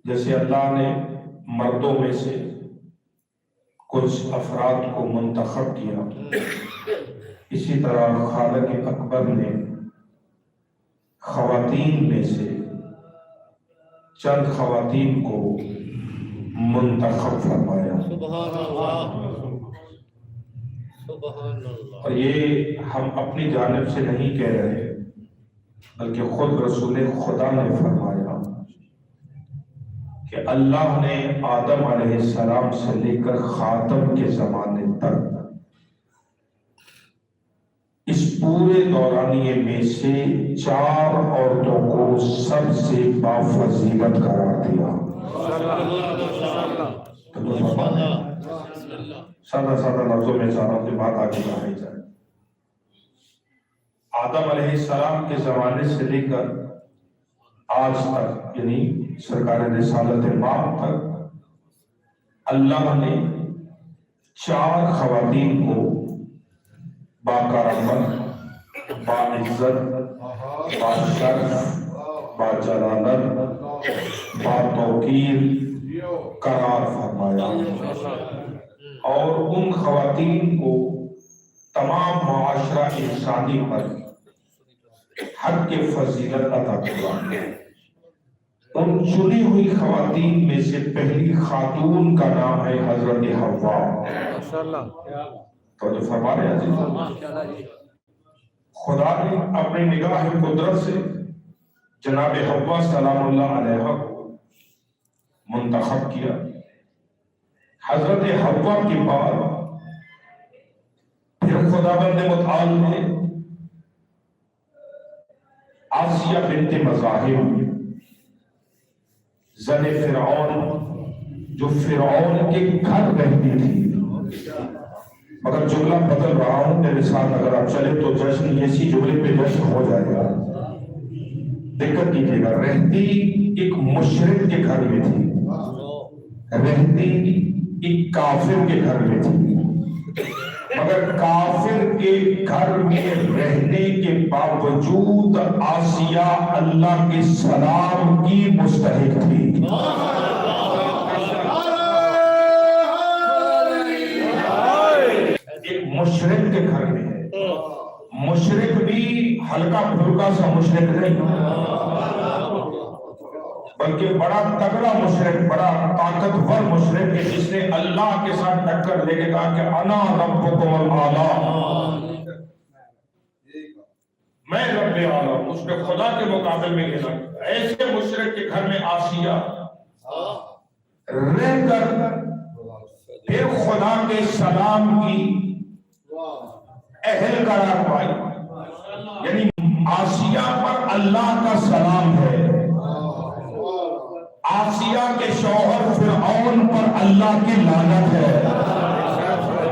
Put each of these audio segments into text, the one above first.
جیسے اللہ نے مردوں میں سے کچھ افراد کو منتخب کیا، اسی طرح خالق اکبر نے خواتین میں سے چند خواتین کو منتخب فرمایا۔ سبحان اللہ، سبحان اللہ۔ اور یہ ہم اپنی جانب سے نہیں کہہ رہے، بلکہ خود رسول خدا نے فرمایا کہ اللہ نے آدم علیہ السلام سے لے کر خاتم کے زمانے تک اس پورے دورانیے میں سے 4 عورتوں کو سب سے بافضیلت قرار دیا۔ سادہ سادہ لفظوں میں ساروں کی بات آگے بڑھائی جائے۔ آدم علیہ السلام کے زمانے سے لے کر آج تک، یعنی سرکار رسالت ماہ تک، اللہ نے 4 خواتین کو باکرامت، باعزت، باشرف، باجلالت، باتوقیر قرار فرمایا، اور ان خواتین کو تمام معاشرہ انسانی پر حق کے فضیلت عطا فرمایا۔ ان چنی ہوئی خواتین میں سے پہلی خاتون کا نام ہے حضرت حوا۔ تو جو فرما رہے ہیں خدا نے اپنی نگاہ قدرت سے جناب حوا سلام اللہ علیہ کو منتخب کیا۔ حضرت حوا کے بعد پھر خداوند متعال نے آسیہ بنت مزاحم زن فرعون، جو فرعون کے گھر رہتی تھی، مگر جملہ بدل رہا ہوں میرے ساتھ، اگر آپ چلے تو جشن اسی جملے پہ جشن ہو جائے گا، دقت کیجیے گا۔ رہتی ایک مشرک کے گھر میں تھی، رہتی ایک کافر کے گھر میں تھی، مگر کافر کے گھر میں رہنے کے باوجود آسیہ اللہ کے سلام کی مستحق تھی۔ ایک مشرک کے گھر میں ہے، مشرک بھی ہلکا پھلکا سا مشرک نہیں، بلکہ بڑا تگڑا مشرک، بڑا طاقتور مشرک ہے، جس نے اللہ کے ساتھ ٹکر لے کے کہا کہ انا ربکم الاعلی، میں رب اعلی، اس نے خدا کے مقابل میں کہا۔ ایسے مشرک کے گھر میں آسیہ رہ کر پھر خدا کے سلام کی اہل قرار پائی، یعنی آسیہ پر اللہ کا سلام ہے، آسیہ کے شوہر فرعون پر اللہ کی لعنت ہے۔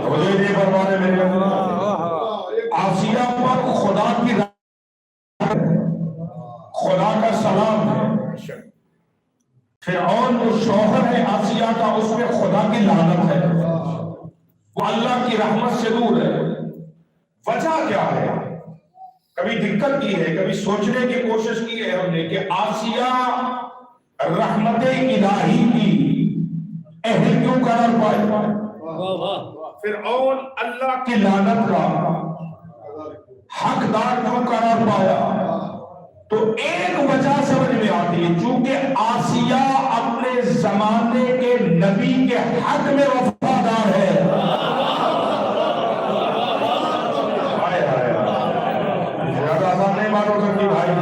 مجھے نہیں بربادے میرے آسیہ پر خدا کی خدا کا سلام ہے، فرعون جو شوہر ہے آسیہ کا، اس میں خدا کی لعنت ہے، وہ اللہ کی رحمت سے دور ہے۔ وجہ کیا ہے؟ کبھی دقت کی ہے، کبھی سوچنے کی کوشش کی ہے ہم نے کہ آسیہ رحمت الہی کی اہل کیوں قرار پائے؟ فرعون اللہ کی لعنت کا حقدار کیوں قرار پایا؟ تو ایک وجہ سمجھ میں آتی ہے، چونکہ آسیہ اپنے زمانے کے نبی کے حق میں وفادار ہے۔ زیادہ آسان نہیں بات ہو سکتی بھائی۔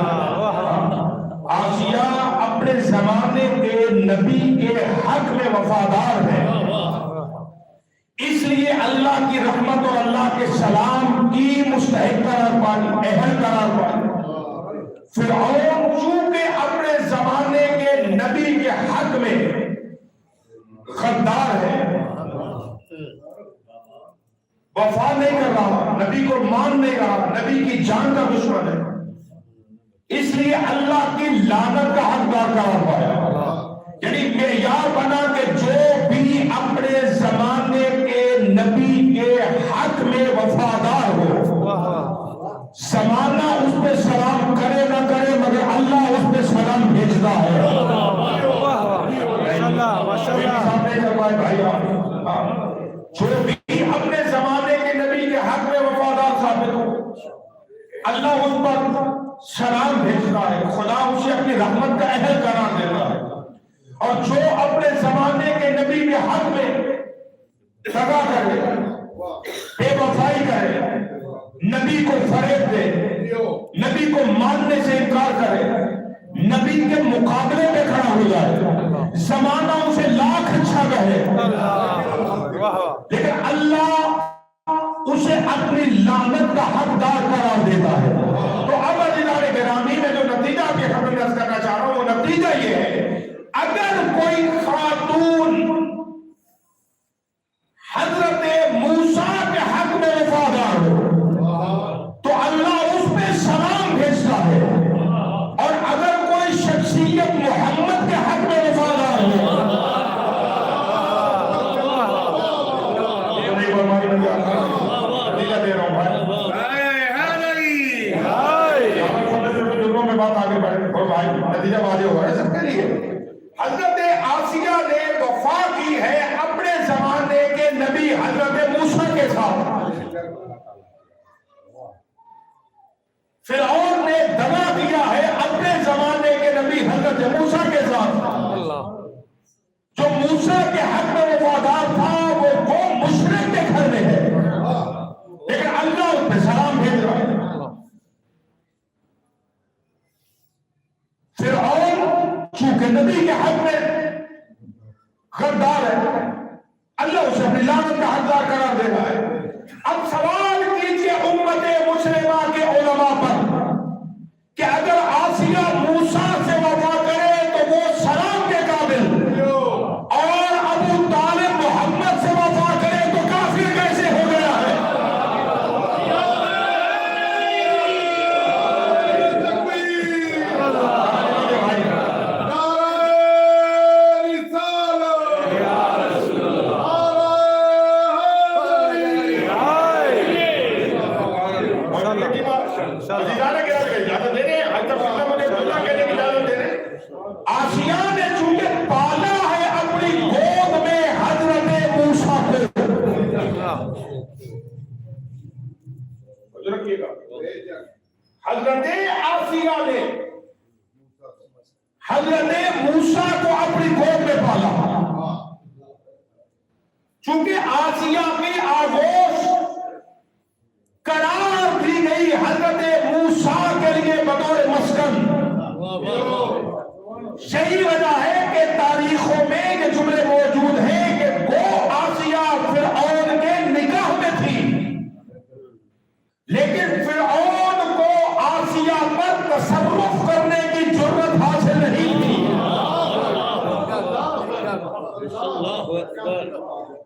آسیہ اپنے زمانے کے نبی کے حق میں وفادار ہے، اس لیے اللہ کی رحمت اور اللہ کے سلام کی مستحق قرار پائی، اہل قرار پائی۔ فرعون چونکہ اپنے زمانے کے نبی کے حق میں غدار ہے، وفا نہیں کر رہا، نبی کو مان نہیں رہا، نبی کی جان کا دشمن ہے، اس لیے اللہ کی لعنت کا حقدار قرار پایا۔ یعنی معیار بنا کہ جو بھی اپنے زمانے کے نبی کے حق میں وفادار ہو، زمانہ اس پہ سلام کرے نہ کرے مگر اللہ اس پہ سلام بھیجتا ہے۔ اور جو اپنے زمانے کے نبی کے حق میں دغا کرے، بے وفائی کرے، نبی کو فریب دے، نبی کو ماننے سے انکار کرے، نبی کے مقابلے میں کھڑا ہو جائے، زمانہ اسے لاکھ اچھا کہے، لیکن اللہ اسے اپنی لعنت کا حقدار قرار دیتا ہے۔ تو اب عزیزان گرامی میں جو نتیجہ آپ کے خبر درس کرنا چاہ رہا ہوں وہ نتیجہ یہ ہے، اگر کوئی خاتون حضرت موسیٰ کے حق میں وفادار ہو تو اللہ اس پہ سلام بھیجتا ہے، اور اگر کوئی شخصیت محمد کے حق میں وفادار ہو، بات آگے بڑھے اور بھائی نتیجہ واضح ہو رہا ہے سب کے لیے۔ حضرت آسیہ نے وفا کی ہے اپنے زمانے کے نبی حضرت موسیٰ کے ساتھ، فرعون نے دغا دیا ہے اپنے زمانے کے نبی حضرت موسیٰ کے ساتھ۔ جو موسیٰ کے حق میں وفادار تھا وہ قوم مشرک کے گھر میں ہے، لیکن اللہ اس پہ سلام بھیج رہا ہے۔ فرعون چونکہ نبی کے حق میں غدار ہے، اللہ اسے اپنی لعنت کا حقدار قرار دے رہا ہے۔ اب سوال کیجئے امت مسلمہ کے علماء پر کہ اگر آسیہ موسیٰ سے وفا کرے تو وہ سلام کے قابل، اور ابو طالب محمد سے وفا کرے تو کافر کیسے ہو گیا ہے؟ آسیہ نے چونکہ پالا ہے اپنی گود میں حضرت موسیٰ کو، حضرت آسیہ نے حضرت موسیٰ کو اپنی گود میں پالا، چونکہ آسیہ کی آغوش قرار دی گئی حضرت موسیٰ کے لیے بطور مسکن۔ یہی وجہ ہے کہ تاریخوں میں یہ جملے موجود ہیں کہ وہ آسیہ فرعون کے نکاح میں تھی، لیکن فرعون کو آسیہ پر تصرف کرنے کی جرت حاصل نہیں تھی۔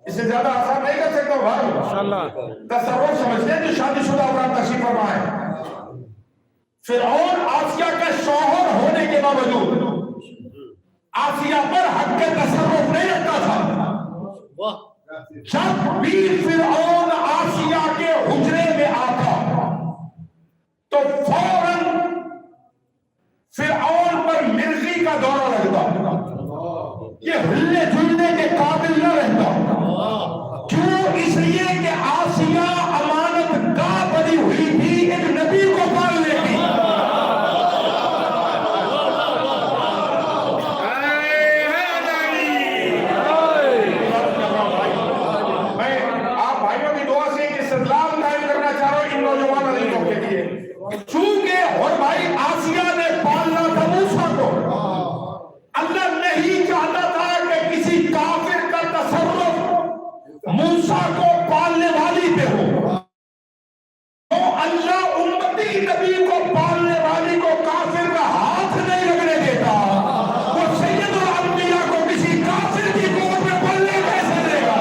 اس سے زیادہ آسان نہیں کر سکتا بھائی، تصرف سمجھتے ہیں جو شادی شدہ افراد تشریف فرما ہے۔ فرعون آسیہ کا شوہر ہونے کے باوجود آسیہ پر حق کے تصرف نہیں رکھتا تھا۔ جب بھی فرعون آسیہ کے حجرے میں آتا تو فوراً فرعون پر مرغی کا دورہ لگتا، یہ ہلنے جلنے کے قابل نہ رہتا۔ کیوں؟ اس لیے کہ آسیہ امانت گاہ بنی ہوئی تھی ایک نبی کو پالنے کی۔ چونکہ اور بھائی آسیہ نے پالنا تھا موسیٰ کو، اللہ نہیں چاہتا تھا کہ کسی کافر کا تصرف موسیٰ کو پالنے والی پہ ہو، تو اللہ امتی نبی کو پالنے والی کو کافر کا ہاتھ نہیں لگنے دیتا، وہ سید الانبیاء کو کسی کافر کی گود میں پالنے کیسے دے گا؟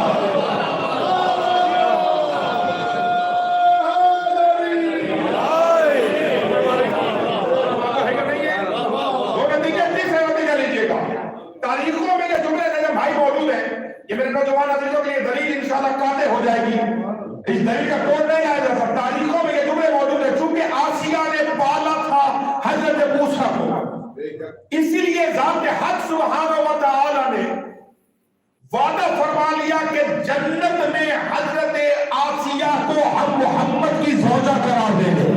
تاریخوں میں یہ جملے میرے بھائی موجود ہیں، یہ میرے نوجوان عزیزوں کے لیے دلیل انشاءاللہ قاطع ہو جائے گی، اس دلیل کا توڑ نہیں آیا جا سکتا۔ تاریخوں میں یہ جملے موجود ہیں، چونکہ آسیہ نے پالا تھا حضرت موسیٰ کو، اسی لیے ذات حق سبحانہ و تعالی نے وعدہ فرما لیا کہ جنت میں حضرت آسیہ کو ہم محمد کی زوجہ قرار دیں گے۔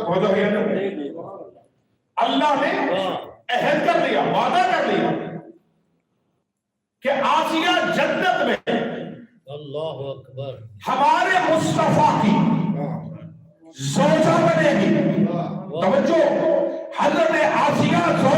توجہ ہے نا؟ اللہ نے عہد کر لیا، وعدہ کر لیا کہ آسیہ جنت میں اللہ اکبر ہمارے مصطفیٰ کی زوجہ بنے گی۔ توجہ، حضرت آسیہ زوجہ